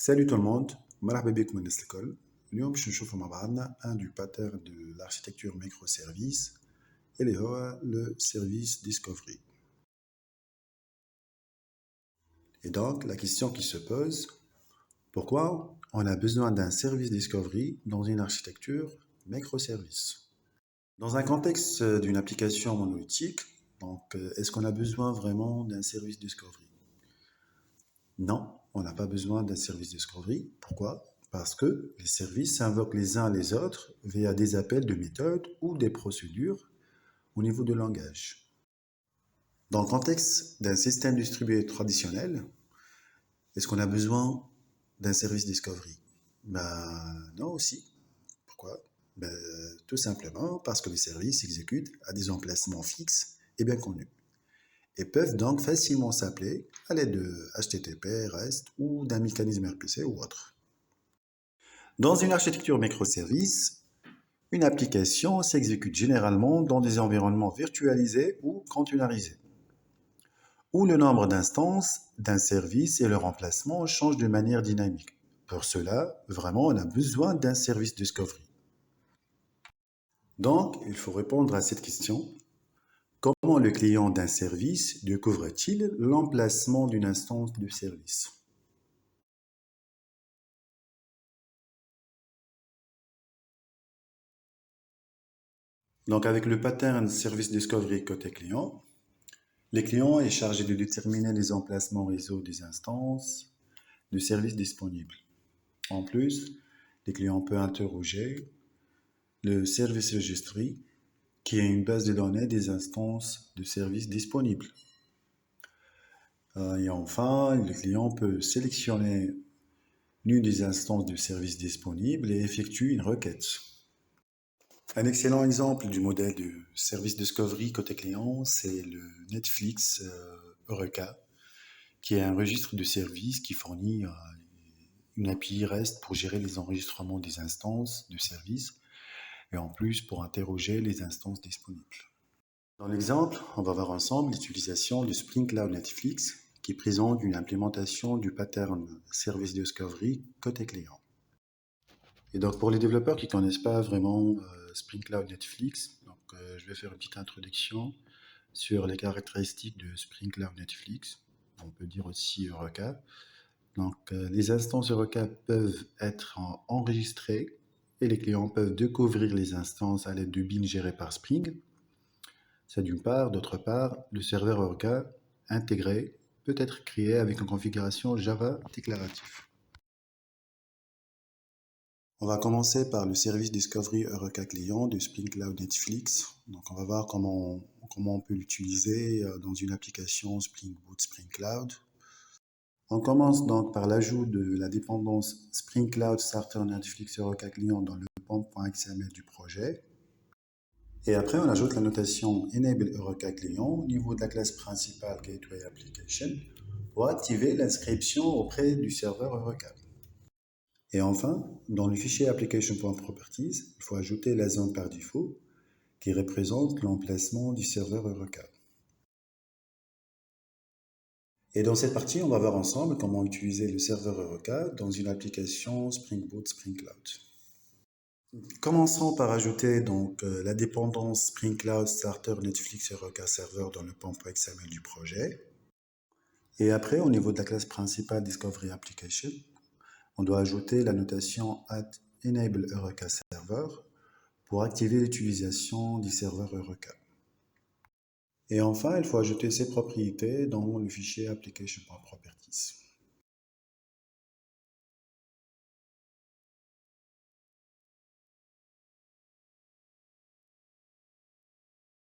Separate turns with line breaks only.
Salut tout le monde, مرحبا بكم الناس الكل. اليوم باش نشوفوا مع بعضنا un du pattern de l'architecture microservice اللي هو le service discovery. Et donc la question qui se pose, pourquoi on a besoin d'un service discovery dans une architecture microservice? Dans un contexte d'une application monolithique, est-ce qu'on a besoin vraiment d'un service discovery? Non, on n'a pas besoin d'un service discovery. Pourquoi? Parce que les services s'invoquent les uns les autres via des appels de méthodes ou des procédures au niveau du langage. Dans le contexte d'un système distribué traditionnel, est-ce qu'on a besoin d'un service discovery? Non aussi. Pourquoi? Tout simplement parce que les services exécutent à des emplacements fixes et bien connus, et peuvent donc facilement s'appeler à l'aide de HTTP, REST ou d'un mécanisme RPC ou autre. Dans une architecture microservice, une application s'exécute généralement dans des environnements virtualisés ou containerisés, où le nombre d'instances d'un service et leur emplacement changent de manière dynamique. Pour cela, vraiment, on a besoin d'un service discovery. Donc, il faut répondre à cette question. Comment le client d'un service découvre-t-il l'emplacement d'une instance de service? Donc, avec le pattern Service Discovery côté client, le client est chargé de déterminer les emplacements réseau des instances de services disponibles. En plus, le client peut interroger le Service Registry, qui est une base de données des instances de services disponibles. Et enfin, le client peut sélectionner l'une des instances de services disponibles et effectuer une requête. Un excellent exemple du modèle de service discovery côté client, c'est le Netflix Eureka, qui est un registre de services qui fournit une API REST pour gérer les enregistrements des instances de services et en plus pour interroger les instances disponibles. Dans l'exemple, on va voir ensemble l'utilisation de Spring Cloud Netflix qui présente une implémentation du pattern Service Discovery côté client. Et donc pour les développeurs qui ne connaissent pas vraiment Spring Cloud Netflix, je vais faire une petite introduction sur les caractéristiques de Spring Cloud Netflix. On peut dire aussi Eureka. Les instances Eureka peuvent être enregistrées et les clients peuvent découvrir les instances à l'aide de bins gérés par Spring. C'est d'une part. D'autre part, le serveur Eureka intégré peut être créé avec une configuration Java déclarative. On va commencer par le service Discovery Eureka Client de Spring Cloud Netflix. Donc, on va voir comment on peut l'utiliser dans une application Spring Boot Spring Cloud. On commence donc par l'ajout de la dépendance Spring Cloud Starter Netflix Eureka Client dans le POM.xml du projet. Et après, on ajoute la notation Enable Eureka Client au niveau de la classe principale Gateway Application pour activer l'inscription auprès du serveur Eureka. Et enfin, dans le fichier application.properties, il faut ajouter la zone par défaut qui représente l'emplacement du serveur Eureka. Et dans cette partie, on va voir ensemble comment utiliser le serveur Eureka dans une application Spring Boot Spring Cloud. Commençons par ajouter la dépendance Spring Cloud Starter Netflix Eureka Server dans le POM.xml du projet. Et après, au niveau de la classe principale Discovery Application, on doit ajouter la notation @enable Eureka Server pour activer l'utilisation du serveur Eureka. Et enfin, il faut ajouter ces propriétés dans le fichier application.properties.